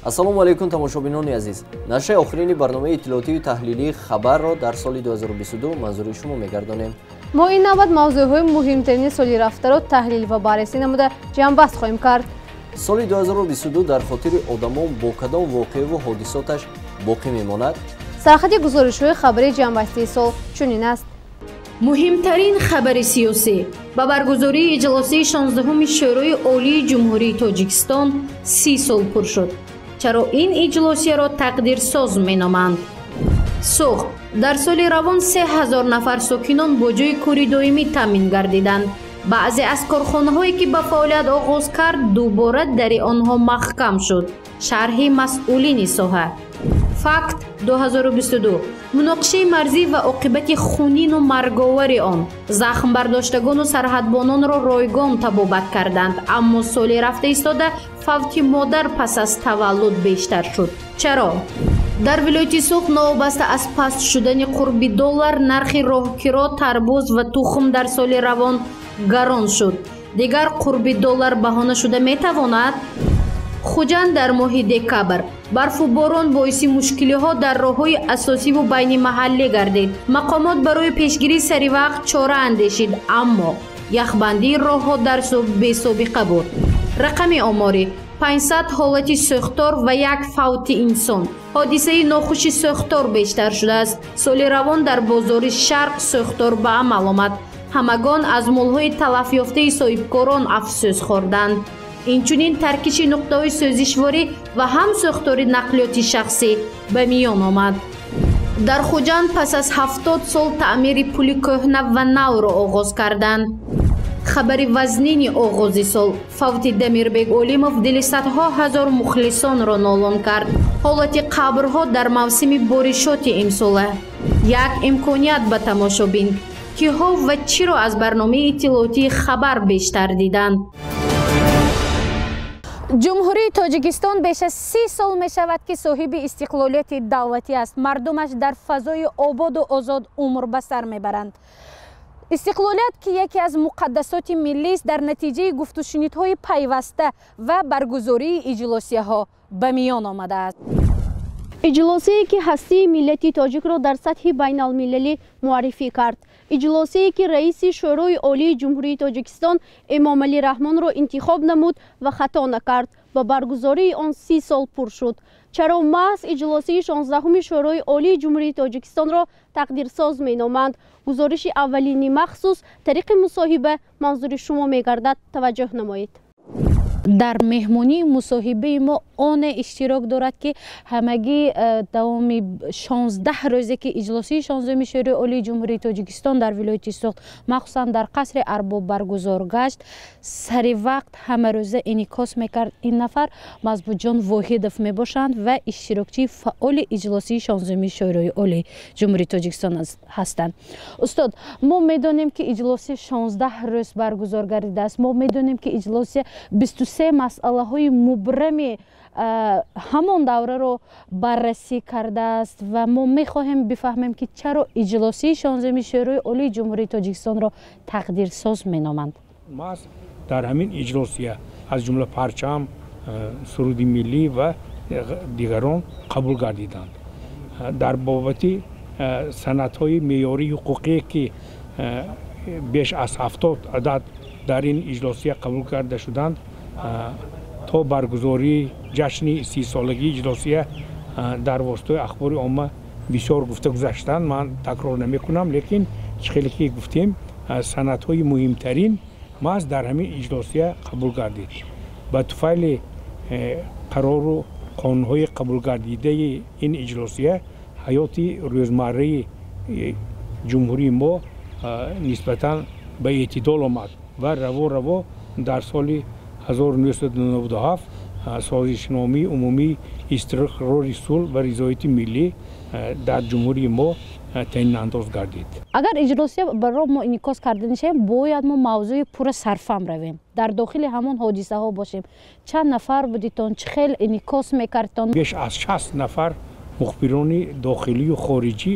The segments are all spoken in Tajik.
ассалому алайкум тамошобинони азиз. Нашри охирини барномаи иттилоотию таҳлилии хабарро дар соли 2022 манзури шумо мегардонем. мо ин навбат мавзӯъҳои муҳимтарини соли рафтаро таҳлил ва баррасӣ намуда ҷамъбаст хоҳем кард. соли 2022 дар хотири одамон бо кадом воқеаву ҳодисоташ боқӣ мемонад? сархати гузоришҳои хабари ҷамъбастии сол чунин аст. муҳимтарин хабари сиёсӣ ба баргузории иҷлосии 16-уми шӯрои олии ҷумҳурии Тоҷикистон 30 сол пур шуд. чаро ин иҷлосияро тақдирсоз меноманд? сух дар соли равон 3000 нафар сокинон бо ҷои кори доимӣ таъмин гардиданд. баъзе аз корхонаҳое ки ба фаъолият оғоз кард дубора дари онҳо маҳкам шуд. шарҳи масъулини соҳа. факт 2022 муноқишаи марзӣ ва оқибати хунину марговари он. захмбардоштагону сарҳадбононро ройгон табобат карданд, аммо соли рафта истода фавти модар пас аз таваллуд бештар шуд. чаро? дар вилояти Сух новобаста аз паст шудани қурби $, нархи роҳкиро, тарбуз ва тухм дар соли равон гарон шуд. дигар қурби $, баҳона шуда метавонад? хуҷанд дар моҳи декабр барфу борон боиси мушкилиҳо дар роҳҳои асосиву байнимаҳаллӣ гардид. мақомот барои пешгирии саривақт чора андешид, аммо яхбандии роҳҳо дар бесобиқа буд. рақами оморӣ 500 ҳолати сӯхтор ва 1 фавти инсон. ҳодисаи нохуши сӯхтор бештар шудааст. соли равон дар бозори шарқ сӯхтор ба амал омад. ҳамагон аз мулҳои талафёфтаи соҳибкорон афсӯс хӯрданд. инчунин таркиши нуқтаҳои сӯзишворӣ ва ҳам сӯхтори нақлиёти шахсӣ ба миён омад. дар хуҷанд пас аз 70 сол таъмири пули кӯҳна ва навро оғоз карданд. хабари вазнини оғози сол фавти Дамирбек Олимов дили садҳо ҳазор мухлисонро нолон кард. ҳолати қабрҳо дар мавсими боришоти имсола. як имконият ба тамошобин. киҳо ва чиро аз барномаи иттилоотии хабар бештар диданд? ҷумҳурии Тоҷикистон беш аз 30 сол мешавад ки соҳиби истиқлолияти давлатӣ аст. мардумаш дар фазои ободу озод умр ба сар мебаранд. истиқлолият ки яке аз муқаддасоти миллист, дар натиҷаи гуфтушунидҳои пайваста ва баргузории иҷлосияҳо ба миён омадааст. иҷлосие ки ҳастии миллати тоҷикро дар сатҳи байналмилалӣ муаррифӣ кард. иҷлосие ки раиси шӯрои олии ҷумҳурии Тоҷикистон Эмомалӣ Раҳмонро интихоб намуд ва хато накард. ба баргузории он 30 сол пур шуд. чаро маҳз иҷлосии 16-уми шӯрои олии ҷумҳурии Тоҷикистонро тақдирсоз меноманд? гузориши аввалини махсус тариқи мусоҳиба манзури шумо мегардад. таваҷҷӯҳ намоед. дар меҳмонии мусоҳибаи мо оне иштирок дорад ки ҳамагӣ давоми 16 рӯзе ки иҷлосии 16-уми шӯрои олии ҷумҳурии Тоҷикистон дар вилояти Сух махсусан дар қасри Арбоб баргузор гашт, сари вақт ҳамарӯза инъикос мекард. ин нафар Мазбуҷон Воҳидов мебошанд ва иштирокчии фаъоли иҷлосии 16-уми шӯрои олии ҷумҳурии Тоҷикистон ҳастанд. устод, мо медонем ки иҷлосия 16 рӯз баргузор гардидааст. мо медонем ки иҷлосия 23 масъалаҳои мубрами ҳамон давраро баррасӣ кардааст ва мо мехоҳем бифаҳмем ки чаро иҷлосии 16-уми шӯрои олии ҷумҳурии Тоҷикистонро тақдирсоз меноманд. маҳз дар ҳамин иҷлосия аз ҷумла парчам, суруди миллӣ ва дигарон қабул гардиданд. дар бобати санадҳои меъёрии ҳуқуқие ки беш аз 70 адад дар ин иҷлосия қабул карда шуданд, то баргузории ҷашни 30-солагии иҷлосия дар воситаи ахбори омма бисёр гуфта гузаштанд. ман такрор намекунам, лекин хеле ки гуфтем, санадҳои муҳимтарин маҳз дар ҳамин иҷлосия қабул гардид. ба туфайли қарору қонунҳои қабулгардидаи ин иҷлосия ҳаёти рӯзмарраи ҷумҳурии мо нисбатан ба эътидол омад ва раво дар соли 1997 созишномаи умумии истиқрори сулҳ ва ризояти миллӣ дар ҷумҳурии мо таъинандоз гардид. агар иҷлосия барои мо инъикос карда шавем, бояд мо мавзӯи пурра сарфам равем, дар дохили ҳамон ҳодисаҳо бошем. чанд нафар будитон? чӣ хел инъикос мекардтон? беш аз 60 нафар мухбирони дохилию хориҷӣ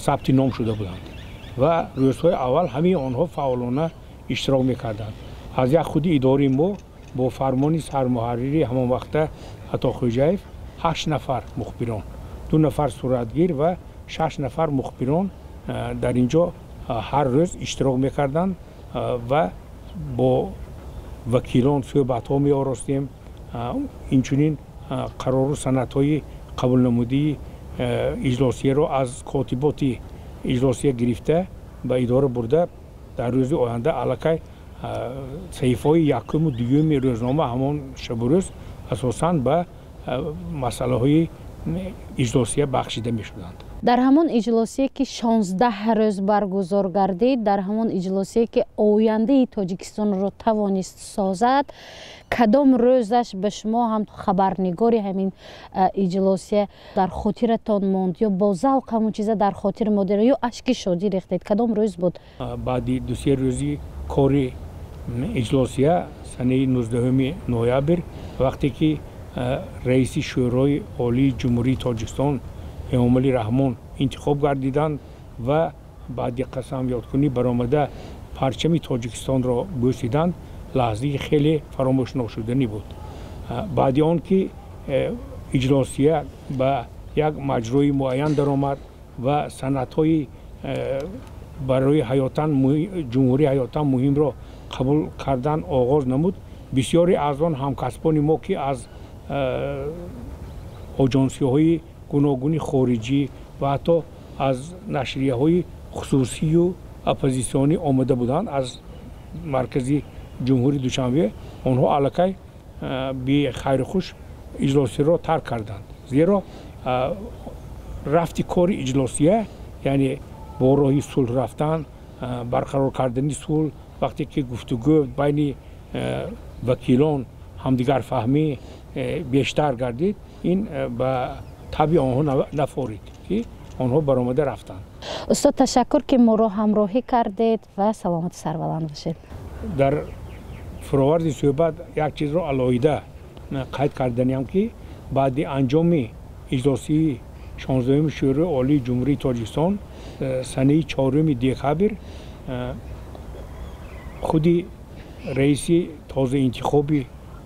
сабти ном шуда буданд ва рӯзҳои аввал ҳамаи онҳо фаъолона иштирок мекарданд. аз як худи идораи мо бо фармони сармуҳаррири ҳамонвақта Атохо'ҷаев 8 нафар мухбирон, 2 нафар суратгир ва 6 нафар мухбирон дар инҷо ҳар рӯз иштирок мекарданд ва бо вакилон суҳбатҳо меоростем. Инчунин қарору санадҳои қабулнамудии иҷлосиеро аз котиботи иҷлосия гирифта ба идора бурда дар рӯзи оянда аллакай саҳифаҳои якуму дуюми рӯзнома ҳамон шабурӯз асосан ба масъалаҳои иҷлосия бахшида мешуданд. дар ҳамон иҷлосие ки 16 рӯз баргузор гардид, дар ҳамон иҷлосие ки ояндаи тоҷикистонро тавонист созад, кадом рӯзаш ба шумо ҳам хабарнигори ҳамин иҷлосия дар хотиратон монд ё бо завқ ҳамон чиза дар хотир модира ё ашки шодӣ рехтед? кадом рӯз буд? баъди 2-3 рӯзи кори иҷлосия санаи 19 ноябр вақте ки раиси шӯрои олии ҷумҳурии тоҷикистон эмомалӣ раҳмон интихоб гардиданд ва баъди қасамёткунӣ баромада парчами тоҷикистонро бӯсиданд, лаҳзаи хеле фаромӯшношуданӣ буд. баъди он ки иҷлосия ба як маҷрои муайян даромад ва санадҳои барои ҷумҳурии ҳаётан муҳимро қабул кардан оғоз намуд, бисёре аз он ҳамкасбони мо ки аз оҷонсиҳои гуногуни хориҷӣ ва ҳатто аз нашрияҳои хусусию оппозитсионӣ омада буданд аз маркази ҷумҳури Душанбе, онҳо аллакай би хайрухуш иҷлосиро тарк карданд. зеро рафти кори иҷлосия, яъне бо роҳи сулҳ рафтан, барқарор кардани сулҳ, вақте ки гуфтугӯ байни вакилон ҳамдигарфаҳмӣ бештар гардид, ин ба таби онҳо нафорид ки онҳо баромада рафтанд. устод, ташаккур ки моро ҳамроҳӣ кардед ва саломати сарбаланд бошед. дар фуроварди суҳбат як чизро алоҳида қайд карданиам ки баъди анҷоми иҷлосии 16 шӯрои олии ҷумҳурии Тоҷикистон санаи 4 декабр худи раиси тозаинтихоби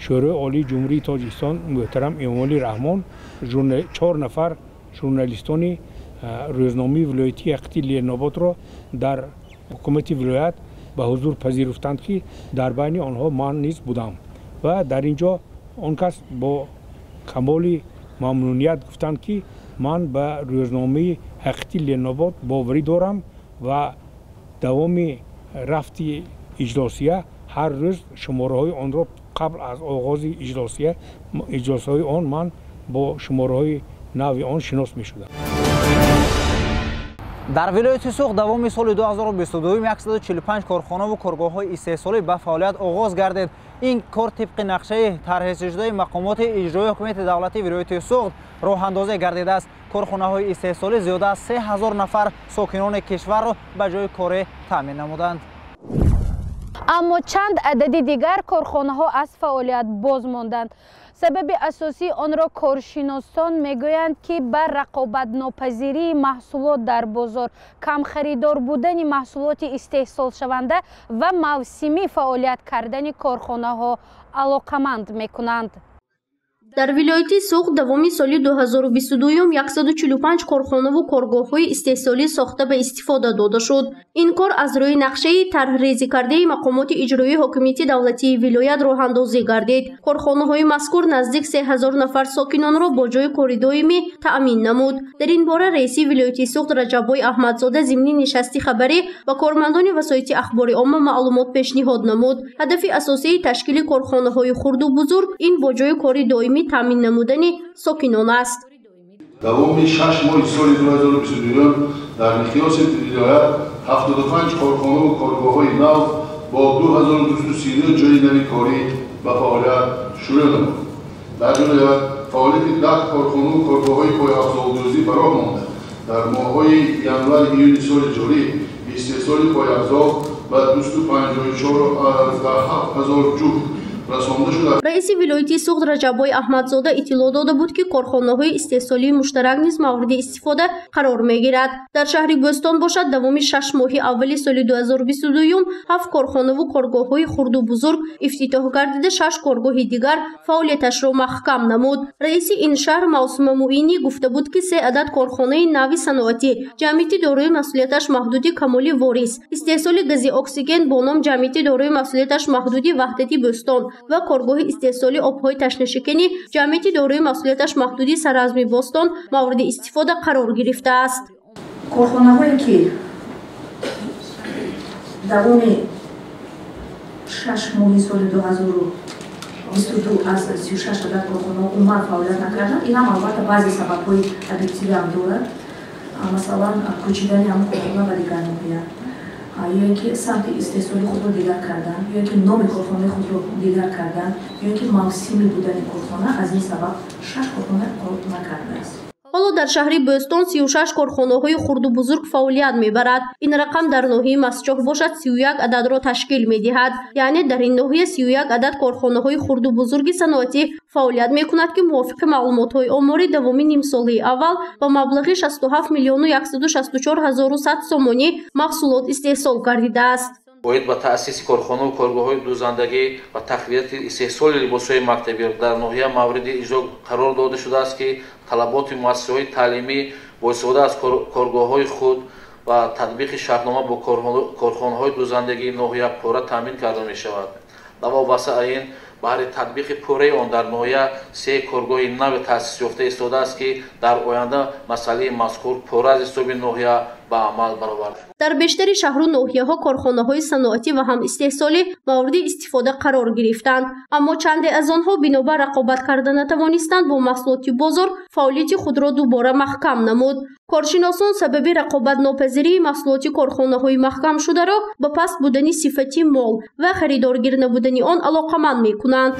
шӯрои олии ҷумҳурии Тоҷикистон муҳтарам Эмомалӣ Раҳмон 4 нафар журналистони рӯзномаи вилоятии ҳақиқи Ленинободро дар ҳукумати вилоят ба ҳузур пазируфтанд ки дар байни онҳо ман низ будам ва дар ин ҷо он кас бо камоли мамнуният гуфтанд ки ман ба рӯзномаи ҳақиқи Ленинобод боварӣ дорам ва давоми рафти иҷлосия ҳар рӯз шумораҳои онро қабл аз оғози иҷлосиҳои он ман бо шумораҳои нави он шинос мешудам. дар вилояти Суғд давоми соли 2022 145 корхонаву коргоҳҳои истеҳсолӣ ба фаъолият оғоз гардид. ин кор тибқи нақшаи тарҳрасишудаи мақомоти иҷроии ҳукумати давлатии вилояти Суғд роҳандозӣ гардидааст. корхонаҳои истеҳсолӣ зиёда аз 3000 нафар сокинони кишварро ба ҷои корӣ таъмин намуданд. аммо чанд адади дигар корхонаҳо аз фаъолият боз монданд. сабаби асосии онро коршиносон мегӯянд ки ба рақобатнопазирии маҳсулот дар бозор, камхаридор будани маҳсулоти истеҳсолшаванда ва мавсимӣ фаъолият кардани корхонаҳо алоқаманд мекунанд. дар вилояти Суғд давоми соли 2022 145 корхонаву коргоҳҳои истеҳсолӣ сохта ба истифода дода шуд. ин кор аз рӯи нақшаи тарҳрезикардаи мақомоти иҷроии ҳокимияти давлатии вилоят роҳандозӣ гардид. корхонаҳои мазкур наздик 3000 нафар сокинонро бо ҷои кори доимӣ таъмин намуд. дар ин бора раиси вилояти Суғд Раҷаббой Аҳмадзода зимни нишасти хабарӣ ба кормандони васоити ахбори omma маълумот пешниҳод намуд. ҳадафи асосии ташкили корхонаҳои хурду бузург ин бо ҷои кори доимӣ таъмин намудани сокинон аст. давоми 6 моҳи соли 2022 дар миқёси вилоят 75 корхонаву коргоҳҳои нав бо 2239 ҷойи нави корӣ ба фаъолият шурӯъ намуд. дар вилоят фаъолияти 10 корхонаву коргоҳҳои пойафзолдӯзӣ ба роҳ монда. дар моҳҳои январи-июни соли ҷорӣ истеҳсоли пойафзол ба 254,7 ҳазор ҷуфт расонда шуда. раиси вилояти суғд Раҷаббой Аҳмадзода иттилоъ дода буд ки корхонаҳои истеҳсолии муштарак низ мавриди истифода қарор мегирад. Дар шаҳри Бӯстон бошад давоми 6 моҳи аввали соли 2022 7 корхонаву коргоҳҳои хурду бузург ифтитоҳ гардида 6 коргоҳи дигар фаъолияташро маҳкам намуд. раиси ин шаҳр Мавсума Муинӣ гуфта буд ки 3 адад корхонаи нави саноатӣ ҷамъияти дорои масъулияташ маҳдуди Камоли Ворис, истеҳсоли гази оксиген бо ном ҷамъияти дорои масъулияташ маҳдуди Ваҳдати Бӯстон ва коргоҳи истеҳсоли обҳои ташнишикенӣ ҷамъияти дорои масъулияташ маҳдуди Саразми Бостон мавриди истифода қарор гирифтааст. корхонаҳое ки давоми 6 моҳи соли 2022 аз 36 адад корхона умуман фаъолият накарданд. Ин ҳам албатта баъзе сабабҳои объективӣ ҳам дорад. Масалан, кӯчидани ҳамон корхона ба дигар ноҳия, ё ин ки самти истеҳсоли худро дигар карданд, ё ин ки номи корхонаи худро дигар карданд, ё ин ки мавсими будани корхона аз ин сабаб 6 корхона кор накардааст. ҳоло дар шаҳри Бӯстон 36 корхонаҳои хурду бузург фаъолият мебарад. Ин рақам дар ноҳияи Масчоҳ бошад 31 ададро ташкил медиҳад. Яъне дар ин ноҳия 31 адад корхонаҳои хурду бузурги саноатӣ фаъолият мекунад ки мувофиқи маълумотҳои оморӣ давоми нимсолии аввал ба маблағи 67 миллиону 164 ҳазору 100 сомонӣ маҳсулот истеҳсол гардидааст. бояд ба таъсиси корхонау коргоҳҳои дузандагӣ ва тақвияти истеҳсоли либосҳои мактабӣ дар ноҳия мавриди иҷро қарор дода шудааст ки талаботи муассисаҳои таълимӣ бо истифода аз коргоҳҳои худ ва татбиқи шартнома бо корхонаҳои дузандагии ноҳия пурра таъмин карда мешавад. навобаста аз ин баҳри татбиқи пурраи он дар ноҳия 3 коргоҳи нави таъсис ёфта истодааст ки дар оянда масъалаи мазкур пурра аз ҳисоби ноҳия ба амал баровард. дар бештари шаҳру ноҳияҳо корхонаҳои саноатӣ ва ҳам истеҳсолӣ мавриди истифода қарор гирифтанд. аммо чанде аз онҳо бинобар рақобат карда натавонистанд бо маҳсулоти бозор фаъолияти худро дубора маҳкам намуд. коршиносон сабаби рақобатнопазирии маҳсулоти корхонаҳои маҳкамшударо ба паст будани сифати мол ва харидоргир набудани он алоқаманд мекунанд.